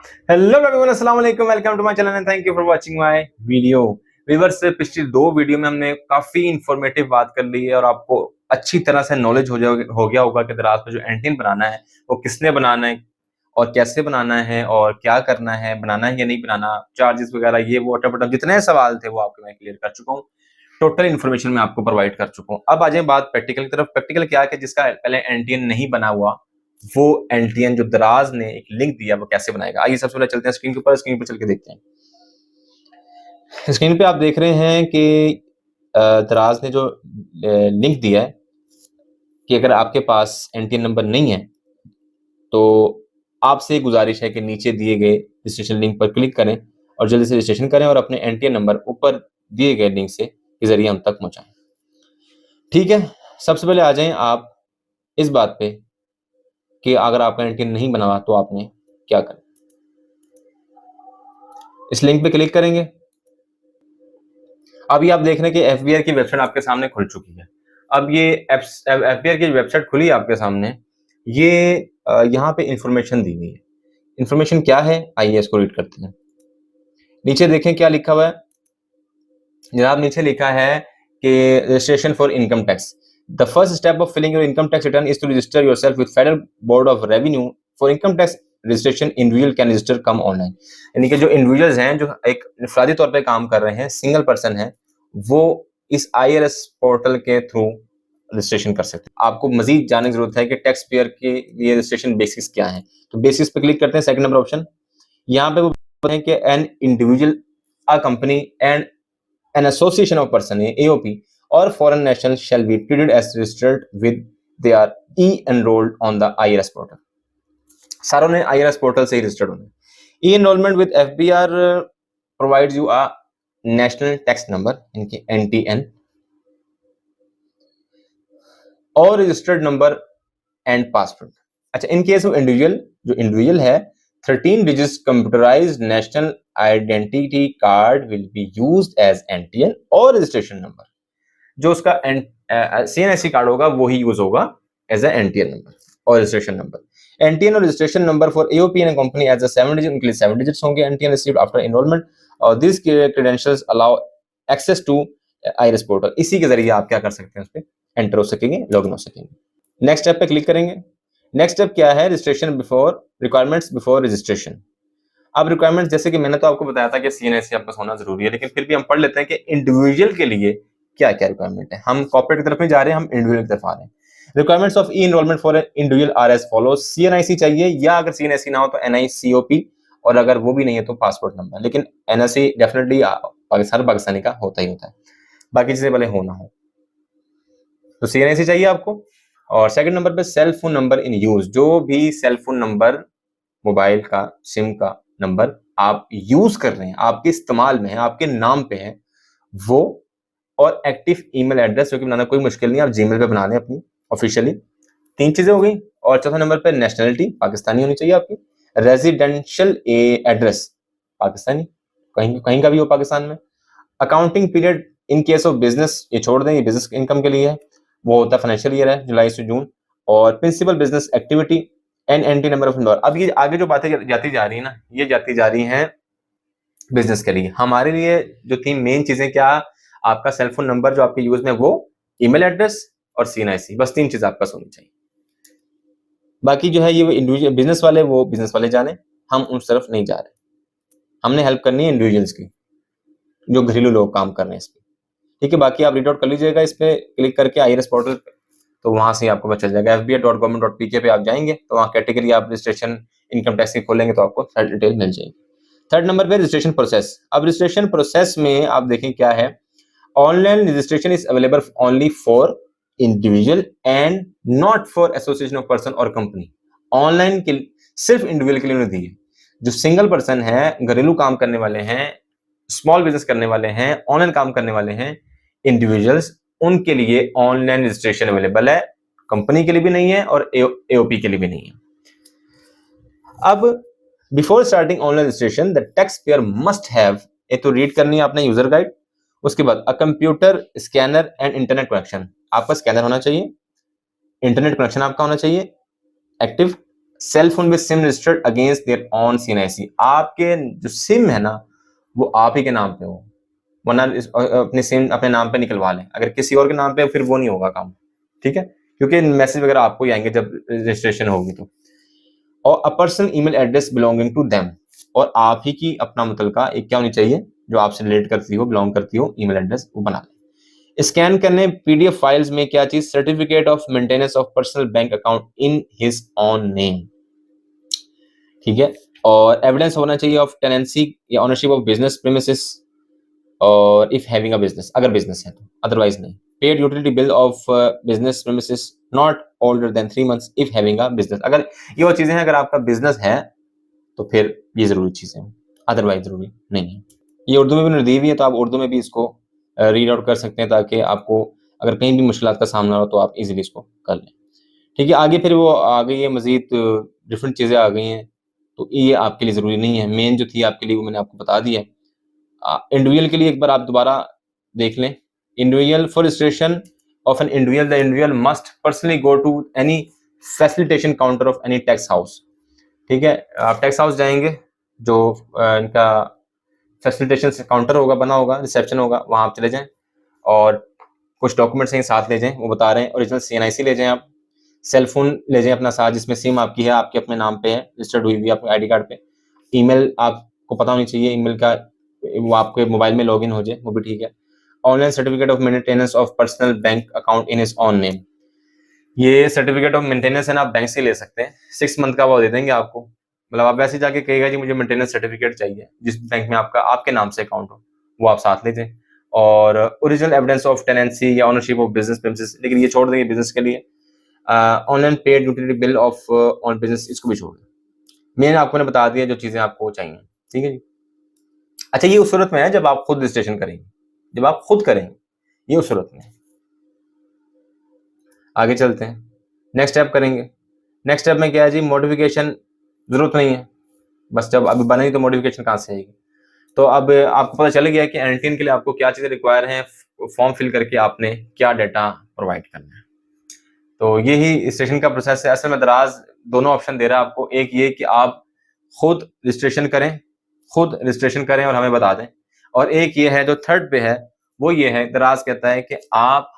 Hello everyone, अस्सलाम वालेकुम, welcome to my channel and thank you for watching my video. Viewers, से पिछली दो वीडियो में हमने काफी इंफॉर्मेटिव बात कर ली है और आपको अच्छी तरह से नॉलेज हो गया होगा कि दराज में जो एंटीन बनाना है वो किसने बनाना है और कैसे बनाना है और क्या करना है, बनाना है या नहीं बनाना, चार्जेस वगैरह, ये वो अटप जितने सवाल थे वो आपके मैं क्लियर कर चुका हूँ। टोटल इन्फॉर्मेशन मैं आपको प्रोवाइड कर चुका हूँ। अब आ जाए बात प्रैक्टिकल की तरफ। प्रैक्टिकल क्या है कि जिसका पहले एंटीएन नहीं बना हुआ, वो एंटीएन जो दराज ने एक लिंक दिया वो कैसे बनाएगा। आइए सबसे पहले चलते हैं स्क्रीन के ऊपर, स्क्रीन पर चल के देखते हैं। स्क्रीन पे आप देख रहे हैं कि दराज ने जो लिंक दिया है कि अगर आपके पास एंटीएन नंबर नहीं है तो आपसे गुजारिश है कि नीचे दिए गए रजिस्ट्रेशन लिंक पर क्लिक करें और जल्दी से रजिस्ट्रेशन करें और अपने एंटीएन नंबर ऊपर दिए गए लिंक से के जरिए हम तक पहुंचाएं। ठीक है, सबसे पहले आ जाएं आप इस बात पे कि अगर आपका एंटीएन नहीं बना हुआ तो आपने क्या करना। इस लिंक पे क्लिक करेंगे। अभी आप देख रहे हैं कि एफबीआर की वेबसाइट आपके सामने खुल चुकी है। अब ये एफबीआर की वेबसाइट खुली है आपके सामने, ये यहाँ पे इंफॉर्मेशन दी गई है। इंफॉर्मेशन क्या है, आइए इसको रीड करते हैं। नीचे देखें क्या लिखा हुआ है जनाब। नीचे लिखा है कि registration for income tax, the first step of filing your income tax return is to register yourself with federal board of revenue for income tax registration. Individual can register come online, यानी कि जो individuals हैं जो एक इंफरादी तौर पे काम कर रहे हैं, सिंगल पर्सन है, वो इस आईआरएस पोर्टल के थ्रू रजिस्ट्रेशन कर सकते हैं। आपको मजीद जानने की जरूरत है कि टैक्स पेयर के लिए रजिस्ट्रेशन बेसिस क्या है, तो बेसिस पे क्लिक करते हैं। सेकंड नंबर ऑप्शन यहाँ पे वो बोलते हैं कि an individual, a company and an association of person AOP or foreign national shall be treated as registered with they are e-enrolled on the IRS portal। सारों ने IRS portal से ही registered होना। E-enrollment with FBR provides you a national tax number, इनकी NTN और registered number and password. अच्छा, in case of individual, जो individual है, 13 digits computerised national identity card will be used as NTN और registration number. जो उसका CNSC card होगा वो ही यूज होगा एज ए एनटीएन नंबर और रजिस्ट्रेशन नंबर। एनटीएन और registration number for AOP and company as a 7 digit, उनके लिए 7 डिजिट्स होंगे। एनटीएन रिसीव्ड आफ्टर एनरोलमेंट और this credentials allow access to IRS portal. इसी के जरिए आप क्या कर सकते हैं, उस पर एंटर हो सकेंगे, लॉगिन हो सकेंगे। नेक्स्ट स्टेप पे क्लिक करेंगे। नेक्स्ट स्टेप क्या है, registration before, requirements before registration. अब रिक्वायरमेंट्स जैसे कि मैंने तो आपको बताया था कि सीएनएससी आपका होना जरूरी है, लेकिन फिर भी हम पढ़ लेते हैं कि इंडिविजुअल के लिए क्या क्या रिक्वायरमेंट है। हम कॉर्पोरेट की तरफ नहीं जा रहे हैं, हम इंडिविजुअल की तरफ आ रहे हैं। Requirements of e enrolment for individual are as follow. CNIC चाहिए, या अगर सीएनआईसी ना हो तो एनआईसीओपी, और अगर वो भी नहीं है तो पासपोर्ट नंबर। लेकिन एनआईसी डेफिनेटली पाकिस्तानी का होता ही होता है, बाकी चीजें भले हो ना हो। तो सीएनआईसी चाहिए आपको। और सेकंड नंबर पे cell phone number in use. जो भी सेल फोन नंबर, मोबाइल का सिम का नंबर आप यूज कर रहे हैं, आपके इस्तेमाल में है, आपके नाम पे है, वो, और एक्टिव ईमेल एड्रेस जो कि बनाना कोई मुश्किल नहीं, आप जीमेल पे बना लें अपनी ऑफिशियली। 3 चीजें हो गई। और चौथा नंबर पे नेशनलिटी पाकिस्तानी होनी चाहिए आपकी। रेजिडेंशियल एड्रेस पाकिस्तानी, कहीं कहीं का भी हो पाकिस्तान में। Accounting period in case of business, ये छोड़ दें, ये बिजनेस इनकम के लिए है, वो होता है फाइनेंशियल ईयर है जुलाई से जून। और principal business activity and NTN number of employer. अब ये आगे जो बातें जाती जा रही है ना, ये जाती जा रही हैं बिजनेस के लिए। हमारे लिए जो 3 मेन चीजें, क्या, आपका सेल फोन नंबर जो आपके यूज में, वो ईमेल एड्रेस और सीएनआईसी, बस 3 चीज आपका होनी चाहिए। बाकी जो है ये इंडिविजुअल बिजनेस वाले, वो बिजनेस वाले जाने, हम उस तरफ नहीं जा रहे। हमने हेल्प करनी है इंडिविजुअल्स की, जो घरेलू लोग काम कर रहे हैं इस पे। ठीक है, बाकी आप रीड आउट कर लीजिएगा इस पे क्लिक करके आईआरएस पोर्टल पे, तो वहां से आपको पता चल जाएगा। fbi.government.pk पे आप जाएंगे तो वहाँ कैटेगरी आप रजिस्ट्रेशन इनकम टैक्स की खोलेंगे तो आपको सारी डिटेल मिल जाएगी। थर्ड नंबर पे रजिस्ट्रेशन प्रोसेस। अब रजिस्ट्रेशन प्रोसेस में आप देखें क्या है, online registration is available only for individual and not for association of person और कंपनी। ऑनलाइन के सिर्फ इंडिविजुअल के लिए उन्होंने दी है। जो सिंगल पर्सन है, घरेलू काम करने वाले हैं, स्मॉल बिजनेस करने वाले हैं, ऑनलाइन काम करने वाले हैं, इंडिविजुअल्स, उनके लिए ऑनलाइन रजिस्ट्रेशन अवेलेबल है। कंपनी के लिए भी नहीं है और एओपी के लिए भी नहीं है। अब before starting online registration the tax payer must have, ये तो रीड करनी है आपने यूजर गाइड। उसके बाद a computer scanner and internet connection, आपका स्कैनर होना चाहिए, इंटरनेट कनेक्शन आपका होना चाहिए active, cell phone with sim registered against their own CNIC, आपके जो सिम है ना वो आप ही के नाम पे हो, वरना अपने सिम अपने नाम पे निकलवा लें। अगर किसी और के नाम पे फिर वो नहीं होगा काम, ठीक है, क्योंकि मैसेज वगैरह आपको ही आएंगे जब रजिस्ट्रेशन होगी तो। और a personal email address belonging to them, और आप ही की अपना मुतलका एक क्या होनी चाहिए जो आपसे रिलेट करती हो, बिलोंग करती हो, ईमेल एड्रेस वो बना लें। स्कैन करने PDF फाइल्स में क्या चीज, certificate of maintenance of personal bank account in his on name, ठीक है, और एविडेंस होना चाहिए ऑफ टेनेंसी या ओनरशिप ऑफ बिजनेस प्रीमिसेस, और इफ हैविंग अ बिजनेस, अगर बिजनेस है तो, अदरवाइज नहीं। Paid utility bill of business premises not older than 3 months if having a business, अगर ये वो चीजें हैं अगर आपका बिजनेस है तो फिर ये जरूरी चीजें हैं, अदरवाइज जरूरी नहीं है। ये उर्दू में भी दी हुई है तो आप उर्दू में भी इसको रीड आउट कर सकते हैं, ताकि आपको अगर कहीं भी मुश्किलात का सामना हो तो आप इजीली इसको कर लें, ठीक है। आगे फिर वो आ गई है मजीद डिफरेंट चीजें आ गई हैं, तो ये आपके लिए जरूरी नहीं है। मेन जो थी आपके लिए वो मैंने आपको बता दी है। इंडिविजुअल के लिए एक बार आप दोबारा देख लें। Individual for registration of an individual, the individual must personally go to any facilitation counter of any tax house, ठीक है। आप टैक्स हाउस जाएंगे, जो इनका फैसिलिटेशन काउंटर होगा, बना होगा, रिसेप्शन होगा, वहां आप चले जाएं और कुछ डॉक्यूमेंट्स हैं साथ ले जाएं, वो बता रहे हैं। ओरिजिनल CNIC ले जाएं, आप सेल फोन ले जाएं अपना साथ, जिसमें सिम आपकी है, आपके अपने नाम पे है, रजिस्टर्ड हुई हुई आपके ID कार्ड पे। ईमेल आपको पता होनी चाहिए, ईमेल का वो आपके मोबाइल में लॉगिन हो जाए, वो भी ठीक है। Online certificate of maintenance of personal bank account in his on name, ये सर्टिफिकेट ऑफ मेंटेनेंस है ना, आप बैंक से ले सकते हैं, 6 मंथ का वो दे देंगे आपको। मतलब आप वैसे जाके कहेगा जी मुझे मेंटेनेंस सर्टिफिकेट चाहिए, जिस बैंक में आपका आपके नाम से अकाउंट हो, वो आप साथ ले जाएं। और ओरिजिनल एविडेंस ऑफ टेनेंसी या ओनरशिप ऑफ बिजनेस प्रीमिसेस, लेकिन ये छोड़ देंगे बिजनेस के लिए। Online paid utility bill of on business, इसको भी छोड़ दें। मैंने आपको ने बता दिया जो चीजें आपको चाहिए, ठीक है जी। अच्छा, ये उस सूरत में है जब आप खुद रजिस्ट्रेशन करेंगे, जब आप खुद करेंगे, ये उस सूरत में है। आगे चलते हैं, नेक्स्ट स्टेप करेंगे। नेक्स्ट स्टेप में क्या है जी, मॉडिफिकेशन जरूरत नहीं है, बस जब अभी बनेगी तो मॉडिफिकेशन कहाँ से आएगी। तो अब आपको पता चल गया कि एंटीन के लिए आपको क्या चीजें रिक्वायर हैं, फॉर्म फिल करके आपने क्या डाटा प्रोवाइड करना है। तो यही रजिस्ट्रेशन का प्रोसेस है। असल में दराज दोनों ऑप्शन दे रहा है आपको, एक ये कि आप खुद रजिस्ट्रेशन करें, खुद रजिस्ट्रेशन करें और हमें बता दें, और एक ये है जो थर्ड पे है, वो ये है, दराज कहता है कि आप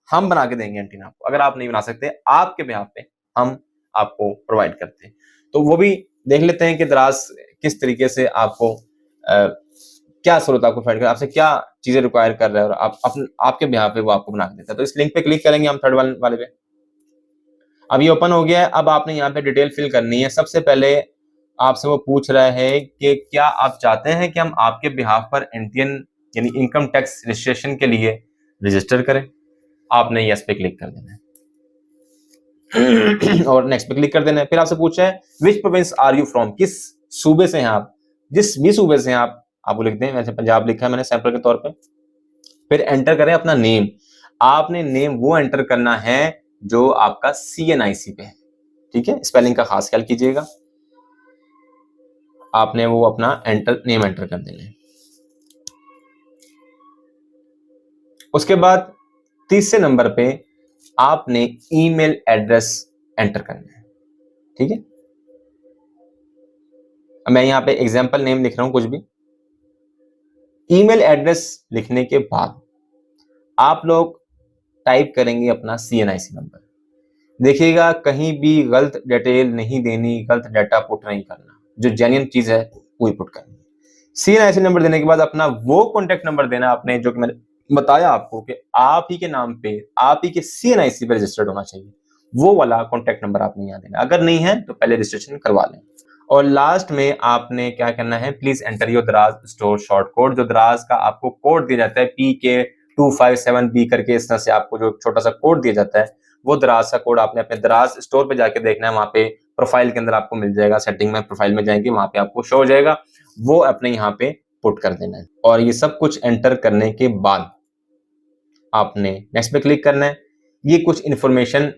हम बना के देंगे एंटीना आपको, अगर आप नहीं बना सकते आपके बिहाफ पे हम आपको प्रोवाइड करते हैं। तो वो भी देख लेते हैं कि दराज किस तरीके से आपको क्या सूरत आपको प्रोवाइड कर, आपसे क्या चीजें रिक्वायर कर रहा है, और आप आपके बिहाफ पे वो आपको बना के देता है। तो इस लिंक पे क्लिक करेंगे हम, थर्ड वाले पे। अब ये ओपन हो गया है। अब आपने यहाँ पे डिटेल फिल करनी है। सबसे पहले आपसे वो पूछ रहा है कि क्या आप चाहते हैं कि हम आपके बिहाफ पर एनटीएन यानी इनकम टैक्स रजिस्ट्रेशन के लिए रजिस्टर करें। आपने यस पे क्लिक कर देना है और नेक्स्ट पे क्लिक कर देना है। फिर आपसे पूछा है which province are you from, किस सूबे से हैं आप, जिस भी सूबे से हैं आप लिख दें। वैसे पंजाब लिखा है मैंने सैंपल के तौर पे। फिर एंटर करें अपना नेम। आपने नेम वो एंटर करना है जो आपका CNIC पे है, ठीक है। स्पेलिंग का खास ख्याल कीजिएगा। आपने वो अपना नेम एंटर कर देना है। उसके बाद तीसरे नंबर पे आपने ईमेल एड्रेस एंटर करना है, ठीक है। मैं यहाँ पे एग्जाम्पल नेम लिख रहा हूं कुछ भी। ईमेल एड्रेस लिखने के बाद आप लोग टाइप करेंगे अपना CNIC नंबर। देखिएगा कहीं भी गलत डिटेल नहीं देनी, गलत डाटा पुट नहीं करना, जो जेन्युइन चीज है वही पुट करनी है। CNIC नंबर देने के बाद अपना वो कॉन्टेक्ट नंबर देना आपने, जो कि मैंने बताया आपको कि आप ही के नाम पे, आप ही के CNIC पे रजिस्टर्ड होना चाहिए, वो वाला कॉन्टेक्ट नंबर आपने यहाँ देना। अगर नहीं है तो पहले रजिस्ट्रेशन करवा लें। और लास्ट में आपने क्या करना है, प्लीज एंटर योर दराज स्टोर शॉर्ट कोड। जो दराज का आपको कोड दिया जाता है PK257B करके, इस तरह से आपको जो छोटा सा कोड दिया जाता है, वो दराज का कोड आपने अपने दराज स्टोर पे जाके देखना है। वहां पे प्रोफाइल के अंदर आपको मिल जाएगा, सेटिंग में प्रोफाइल में जाएंगे, वहां पे आपको शो हो जाएगा, वो अपने यहाँ पे पुट कर देना है। और ये सब कुछ एंटर करने के बाद आपने नेक्स्ट पे क्लिक करना है। ये कुछ इंफॉर्मेशन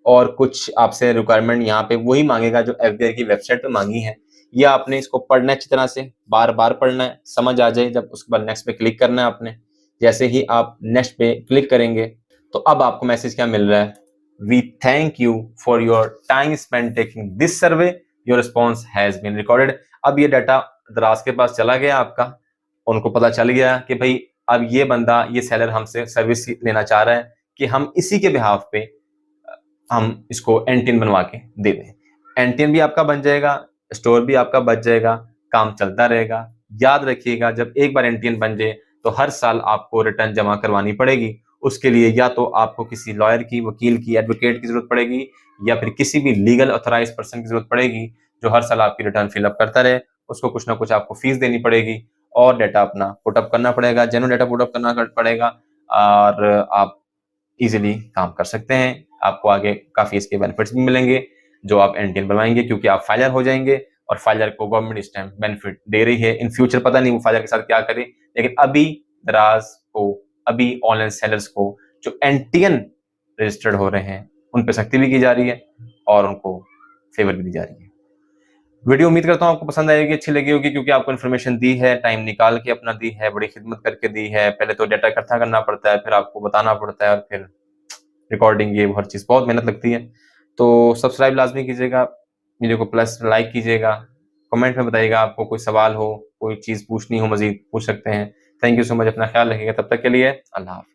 और कुछ आपसे रिक्वायरमेंट यहाँ पे वही मांगेगा जो FBI की वेबसाइट पे मांगी है। ये आपने इसको पढ़ना है अच्छी तरह से, बार बार पढ़ना है, समझ आ जाए जब, उसके बाद नेक्स्ट पे क्लिक करना है आपने। जैसे ही आप नेक्स्ट पे क्लिक करेंगे तो अब आपको मैसेज क्या मिल रहा है, We thank you for your time spent taking this survey. Your response has been recorded. अब ये डाटा दराज के पास चला गया आपका, उनको पता चल गया कि भाई अब ये बंदा, ये सेलर हमसे सर्विस लेना चाह रहा है कि हम इसी के बिहाफ पे हम इसको एनटीएन बनवा के दे दें। एनटीएन भी आपका बन जाएगा, स्टोर भी आपका बच जाएगा, काम चलता रहेगा। याद रखिएगा, जब एक बार एनटीएन बन जाए तो हर साल आपको रिटर्न जमा करवानी पड़ेगी। उसके लिए या तो आपको किसी लॉयर की, वकील की, एडवोकेट की जरूरत पड़ेगी, या फिर किसी भी लीगल ऑथराइज पर्सन की जरूरत पड़ेगी जो हर साल आपकी रिटर्न फिलअप करता रहे। उसको कुछ ना कुछ आपको फीस देनी पड़ेगी और डाटा अपना पुटअप करना पड़ेगा, जेन्युइन डाटा पुटअप करना पड़ेगा, और आप इजीली काम कर सकते हैं। आपको आगे काफी इसके बेनिफिट्स भी मिलेंगे जो आप एनटीएन बनवाएंगे, क्योंकि आप फाइलर हो जाएंगे और फाइलर को गवर्नमेंट इस टाइम बेनिफिट दे रही है। इन फ्यूचर पता नहीं वो फाइलर के साथ क्या करे, लेकिन अभी दराज को, अभी ऑनलाइन सेलर्स को जो एनटीएन रजिस्टर्ड हो रहे हैं उन पर सख्ती भी की जा रही है और उनको फेवर भी दी जा रही है। वीडियो उम्मीद करता हूँ आपको पसंद आएगी, अच्छी लगी होगी, क्योंकि आपको इन्फॉर्मेशन दी है, टाइम निकाल के अपना दी है, बड़ी खिदमत करके दी है। पहले तो डाटा इकट्ठा करना पड़ता है, फिर आपको बताना पड़ता है, और फिर रिकॉर्डिंग, ये हर चीज़ बहुत मेहनत लगती है। तो सब्सक्राइब लाजमी कीजिएगा, वीडियो को प्लस लाइक कीजिएगा, कमेंट में बताइएगा आपको कोई सवाल हो, कोई चीज़ पूछनी हो, मजीद पूछ सकते हैं। थैंक यू सो मच, अपना ख्याल रखिएगा, तब तक के लिए अल्लाह हाफ़िज़।